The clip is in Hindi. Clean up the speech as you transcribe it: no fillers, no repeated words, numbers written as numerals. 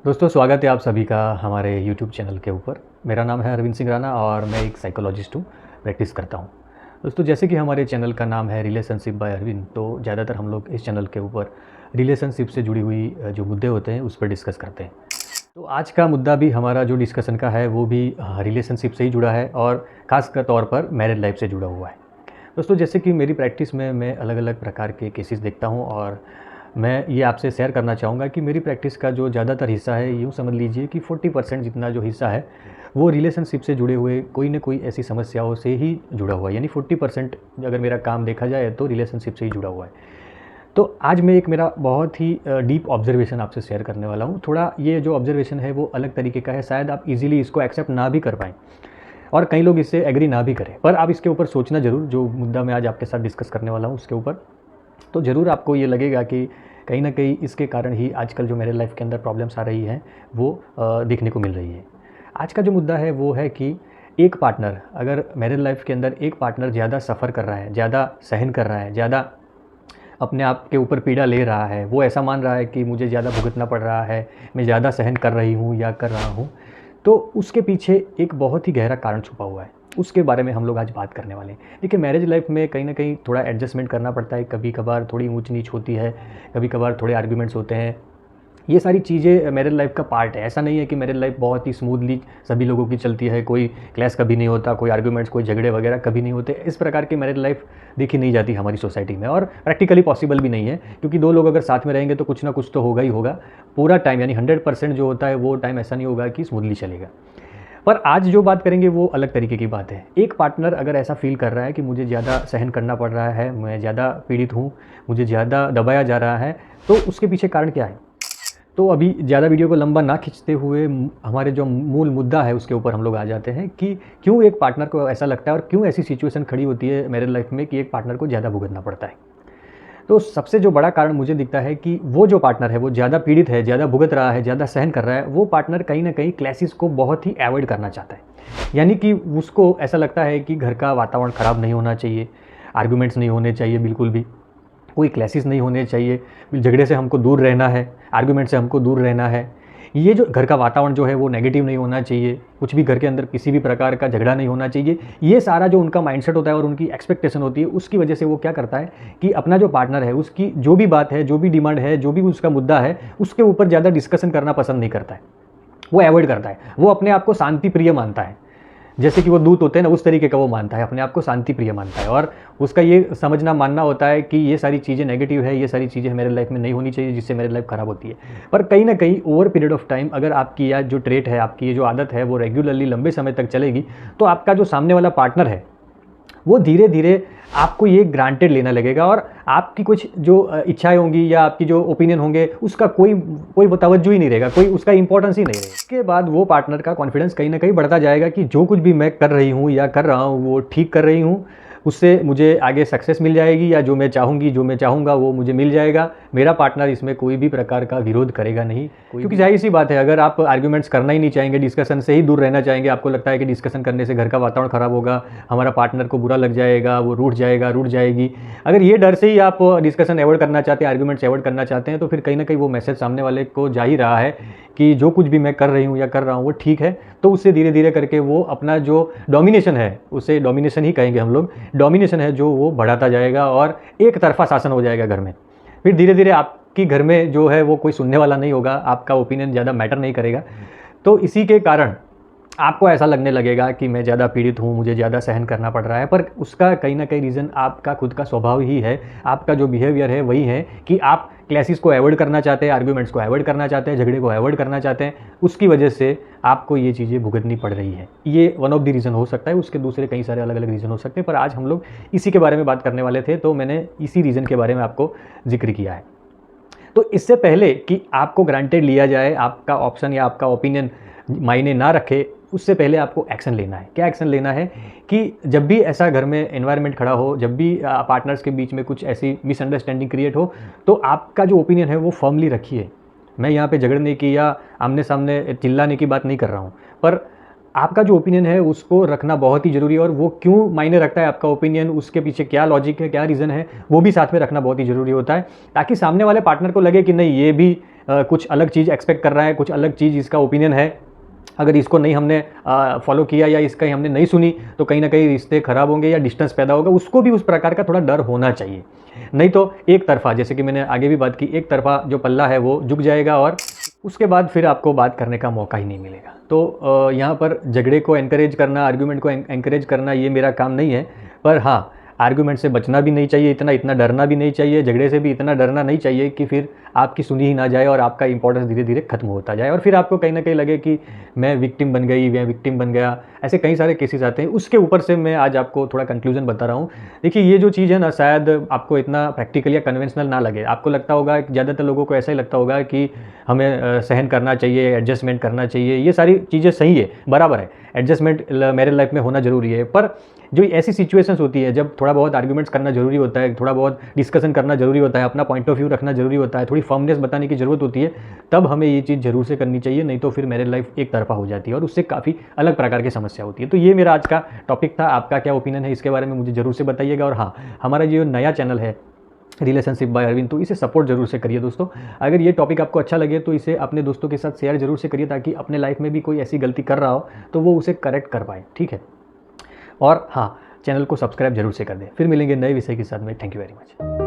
दोस्तों स्वागत है आप सभी का हमारे YouTube चैनल के ऊपर। मेरा नाम है अरविंद सिंह राणा और मैं एक साइकोलॉजिस्ट हूँ, प्रैक्टिस करता हूँ। दोस्तों जैसे कि हमारे चैनल का नाम है रिलेशनशिप बाय अरविंद, तो ज़्यादातर हम लोग इस चैनल के ऊपर रिलेशनशिप से जुड़ी हुई जो मुद्दे होते हैं उस पर डिस्कस करते हैं। तो आज का मुद्दा भी हमारा जो डिस्कशन का है वो भी रिलेशनशिप से ही जुड़ा है और ख़ास तौर पर मैरिड लाइफ से जुड़ा हुआ है। दोस्तों जैसे कि मेरी प्रैक्टिस में मैं अलग अलग प्रकार के केसेस देखता हूँ और मैं ये आपसे शेयर करना चाहूँगा कि मेरी प्रैक्टिस का जो ज़्यादातर हिस्सा है, यूँ समझ लीजिए कि 40% जितना जो हिस्सा है वो रिलेशनशिप से जुड़े हुए कोई न कोई ऐसी समस्याओं से ही जुड़ा हुआ है। यानी 40% अगर मेरा काम देखा जाए तो रिलेशनशिप से ही जुड़ा हुआ है। तो आज मैं एक मेरा बहुत ही डीप ऑब्जर्वेशन आपसे शेयर करने वाला हूँ। थोड़ा ये जो ऑब्जर्वेशन है वो अलग तरीके का है, शायद आप ईज़िली इसको एक्सेप्ट ना भी कर पाएँ और कई लोग इससे एग्री ना भी करें, पर आप इसके ऊपर सोचना ज़रूर। जो मुद्दा मैं आज आपके साथ डिस्कस करने वाला हूँ उसके ऊपर, तो ज़रूर आपको ये लगेगा कि कहीं न कहीं इसके कारण ही आजकल जो मेरे लाइफ के अंदर प्रॉब्लम्स आ रही हैं वो देखने को मिल रही है। आज का जो मुद्दा है वो है कि एक पार्टनर, अगर मेरे लाइफ के अंदर एक पार्टनर ज़्यादा सफ़र कर रहा है, ज़्यादा सहन कर रहा है, ज़्यादा अपने आप के ऊपर पीड़ा ले रहा है, वो ऐसा मान रहा है कि मुझे ज़्यादा भुगतना पड़ रहा है, मैं ज़्यादा सहन कर रही हूँ या कर रहा हूँ, तो उसके पीछे एक बहुत ही गहरा कारण छुपा हुआ है। उसके बारे में हम लोग आज बात करने वाले हैं। देखिए, मैरिज लाइफ में कहीं न कहीं थोड़ा एडजस्टमेंट करना पड़ता है, कभी-कभार थोड़ी ऊँच-नीच होती है, कभी-कभार थोड़े आर्ग्यूमेंट्स होते हैं। ये सारी चीज़ें मैरिज लाइफ का पार्ट है। ऐसा नहीं है कि मैरिज लाइफ बहुत ही स्मूथली सभी लोगों की चलती है, कोई क्लैश कभी नहीं होता, कोई आर्ग्यूमेंट्स, कोई झगड़े वगैरह कभी नहीं होते। इस प्रकार की मैरिज लाइफ देखी नहीं जाती हमारी सोसाइटी में और प्रैक्टिकली पॉसिबल भी नहीं है, क्योंकि दो लोग अगर साथ में रहेंगे तो कुछ ना कुछ तो होगा ही होगा। पूरा टाइम यानी 100% जो होता है वो टाइम ऐसा नहीं होगा कि स्मूथली चलेगा। पर आज जो बात करेंगे वो अलग तरीके की बात है। एक पार्टनर अगर ऐसा फ़ील कर रहा है कि मुझे ज़्यादा सहन करना पड़ रहा है, मैं ज़्यादा पीड़ित हूँ, मुझे ज़्यादा दबाया जा रहा है, तो उसके पीछे कारण क्या है? तो अभी ज़्यादा वीडियो को लंबा ना खींचते हुए हमारे जो मूल मुद्दा है उसके ऊपर हम लोग आ जाते हैं कि क्यों एक पार्टनर को ऐसा लगता है और क्यों ऐसी सिचुएशन खड़ी होती है मैरिज लाइफ में कि एक पार्टनर को ज़्यादा भुगतना पड़ता है। तो सबसे जो बड़ा कारण मुझे दिखता है कि वो जो पार्टनर है वो ज़्यादा पीड़ित है, ज़्यादा भुगत रहा है, ज़्यादा सहन कर रहा है, वो पार्टनर कहीं न कहीं क्लैशेस को बहुत ही अवॉइड करना चाहता है। यानी कि उसको ऐसा लगता है कि घर का वातावरण ख़राब नहीं होना चाहिए, आर्गुमेंट्स नहीं होने चाहिए बिल्कुल भी, कोई क्लैशेस नहीं होने चाहिए, झगड़े से हमको दूर रहना है, आर्गुमेंट से हमको दूर रहना है। ये जो घर का वातावरण जो है वो नेगेटिव नहीं होना चाहिए, कुछ भी घर के अंदर किसी भी प्रकार का झगड़ा नहीं होना चाहिए। ये सारा जो उनका माइंडसेट होता है और उनकी एक्सपेक्टेशन होती है, उसकी वजह से वो क्या करता है कि अपना जो पार्टनर है उसकी जो भी बात है, जो भी डिमांड है, जो भी उसका मुद्दा है, उसके ऊपर ज़्यादा डिस्कशन करना पसंद नहीं करता है, वो अवॉइड करता है। वो अपने आप को शांति प्रिय मानता है, जैसे कि वो दूत होते हैं ना, उस तरीके का वो मानता है, अपने आप को शांति प्रिय मानता है और उसका ये समझना मानना होता है कि ये सारी चीज़ें नेगेटिव है, ये सारी चीज़ें मेरे लाइफ में नहीं होनी चाहिए जिससे मेरी लाइफ ख़राब होती है। पर कहीं न कहीं ओवर पीरियड ऑफ टाइम अगर आपकी या जो ट्रेट है, आपकी ये जो आदत है वो रेगुलरली लंबे समय तक चलेगी, तो आपका जो सामने वाला पार्टनर है वो धीरे-धीरे आपको ये ग्रांटेड लेना लगेगा और आपकी कुछ जो इच्छाएँ होंगी या आपकी जो ओपिनियन होंगे उसका कोई वो तवज्जो ही नहीं रहेगा, कोई उसका इम्पोर्टेंस ही नहीं रहेगा। इसके बाद वो पार्टनर का कॉन्फिडेंस कहीं न कहीं बढ़ता जाएगा कि जो कुछ भी मैं कर रही हूँ या कर रहा हूँ वो ठीक कर रही हूँ, उससे मुझे आगे सक्सेस मिल जाएगी या जो मैं चाहूँगी, जो मैं चाहूँगा वो मुझे मिल जाएगा। मेरा पार्टनर इसमें कोई भी प्रकार का विरोध करेगा नहीं, क्योंकि ज़ाहिर-सी बात है, अगर आप आर्ग्यूमेंट्स करना ही नहीं चाहेंगे, डिस्कशन से ही दूर रहना चाहेंगे, आपको लगता है कि डिस्कशन करने से घर का वातावरण ख़राब होगा, हमारा पार्टनर को बुरा लग जाएगा, वो रूठ जाएगा, रूठ जाएगी। अगर ये डर से ही आप डिस्कशन अवॉइड करना चाहते हैं, आर्ग्यूमेंट्स अवॉइड करना चाहते हैं, तो फिर कहीं न कहीं वो मैसेज सामने वाले को जा ही रहा है कि जो कुछ भी मैं कर रही हूँ या कर रहा हूँ वो ठीक है। तो उससे धीरे-धीरे करके वो अपना जो डोमिनेशन है, उसे डोमिनेशन ही कहेंगे हम लोग, डोमिनेशन है जो वो बढ़ाता जाएगा और एक तरफ़ा शासन हो जाएगा घर में। फिर धीरे-धीरे आपकी घर में जो है वो कोई सुनने वाला नहीं होगा, आपका ओपिनियन ज़्यादा मैटर नहीं करेगा। तो इसी के कारण आपको ऐसा लगने लगेगा कि मैं ज़्यादा पीड़ित हूँ, मुझे ज़्यादा सहन करना पड़ रहा है, पर उसका कहीं न कहीं रीज़न आपका खुद का स्वभाव ही है, आपका जो बिहेवियर है वही है कि आप क्लैशेस को अवॉइड करना चाहते हैं, आर्ग्यूमेंट्स को अवॉइड करना चाहते हैं, झगड़े को अवॉइड करना चाहते हैं, उसकी वजह से आपको ये चीज़ें भुगतनी पड़ रही है। ये वन ऑफ द रीज़न हो सकता है, उसके दूसरे कई सारे अलग-अलग रीज़न हो सकते हैं, पर आज हम लोग इसी के बारे में बात करने वाले थे, तो मैंने इसी रीज़न के बारे में आपको ज़िक्र किया है। तो इससे पहले कि आपको ग्रांटेड लिया जाए, आपका ऑप्शन या आपका ओपिनियन मायने ना रखे, उससे पहले आपको एक्शन लेना है। क्या एक्शन लेना है कि जब भी ऐसा घर में एनवायरनमेंट खड़ा हो, जब भी पार्टनर्स के बीच में कुछ ऐसी मिसअंडरस्टैंडिंग क्रिएट हो, तो आपका जो ओपिनियन है वो फर्मली रखिए। मैं यहाँ पे झगड़ने की या आमने-सामने चिल्लाने की बात नहीं कर रहा हूँ, पर आपका जो ओपिनियन है उसको रखना बहुत ही ज़रूरी है और वो क्यों मायने रखता है आपका ओपिनियन, उसके पीछे क्या लॉजिक है, क्या रीज़न है, वो भी साथ में रखना बहुत ही ज़रूरी होता है, ताकि सामने वाले पार्टनर को लगे कि नहीं, ये भी कुछ अलग चीज़ एक्सपेक्ट कर रहा है, कुछ अलग चीज़ इसका ओपिनियन है, अगर इसको नहीं हमने फॉलो किया या इसका हमने नहीं सुनी तो कहीं ना कहीं रिश्ते ख़राब होंगे या डिस्टेंस पैदा होगा, उसको भी उस प्रकार का थोड़ा डर होना चाहिए। नहीं तो एक तरफ़ा, जैसे कि मैंने आगे भी बात की, एक तरफ़ा जो पल्ला है वो झुक जाएगा और उसके बाद फिर आपको बात करने का मौका ही नहीं मिलेगा। तो यहाँ पर झगड़े को एनकरेज करना, आर्ग्यूमेंट को एनकरेज करना, ये मेरा काम नहीं है। पर हाँ, आर्गुमेंट से बचना भी नहीं चाहिए, इतना डरना भी नहीं चाहिए, झगड़े से भी इतना डरना नहीं चाहिए कि फिर आपकी सुनी ही ना जाए और आपका इंपॉर्टेंस धीरे धीरे खत्म होता जाए और फिर आपको कहीं ना कहीं लगे कि मैं विक्टिम बन गई, मैं विक्टिम बन गया। ऐसे कई सारे केसेस आते हैं। उसके ऊपर से मैं आज आपको थोड़ा कंक्लूजन बता रहा हूँ। देखिए, ये जो चीज़ है ना, शायद आपको इतना प्रैक्टिकल या कन्वेंशनल ना लगे। आपको लगता होगा, ज़्यादातर लोगों को ऐसा ही लगता होगा कि हमें सहन करना चाहिए, एडजस्टमेंट करना चाहिए। ये सारी चीज़ें सही है, बराबर है, एडजस्टमेंट मेरे लाइफ में होना ज़रूरी है। पर जो ऐसी सिचुएशंस होती है जब थोड़ा बहुत आर्ग्यूमेंट्स करना ज़रूरी होता है, थोड़ा बहुत डिस्कशन करना ज़रूरी होता है, अपना पॉइंट ऑफ व्यू रखना ज़रूरी होता है, थोड़ी फर्मनेस बताने की ज़रूरत होती है, तब हमें ये चीज़ ज़रूर से करनी चाहिए। नहीं तो फिर मेरे लाइफ एक तरफा हो जाती है और उससे काफ़ी अलग प्रकार की समस्या होती है। तो ये मेरा आज का टॉपिक था। आपका क्या ओपिनियन है इसके बारे में मुझे ज़रूर से बताइएगा। और हाँ, हमारा जो नया चैनल है रिलेशनशिप बाय अरविंद, तो इसे सपोर्ट जरूर से करिए दोस्तों। अगर ये टॉपिक आपको अच्छा लगे तो इसे अपने दोस्तों के साथ शेयर जरूर से करिए, ताकि अपने लाइफ में भी कोई ऐसी गलती कर रहा हो तो वो उसे करेक्ट कर पाए, ठीक है। और हाँ, चैनल को सब्सक्राइब जरूर से कर दें। फिर मिलेंगे नए विषय के साथ में। Thank you very much.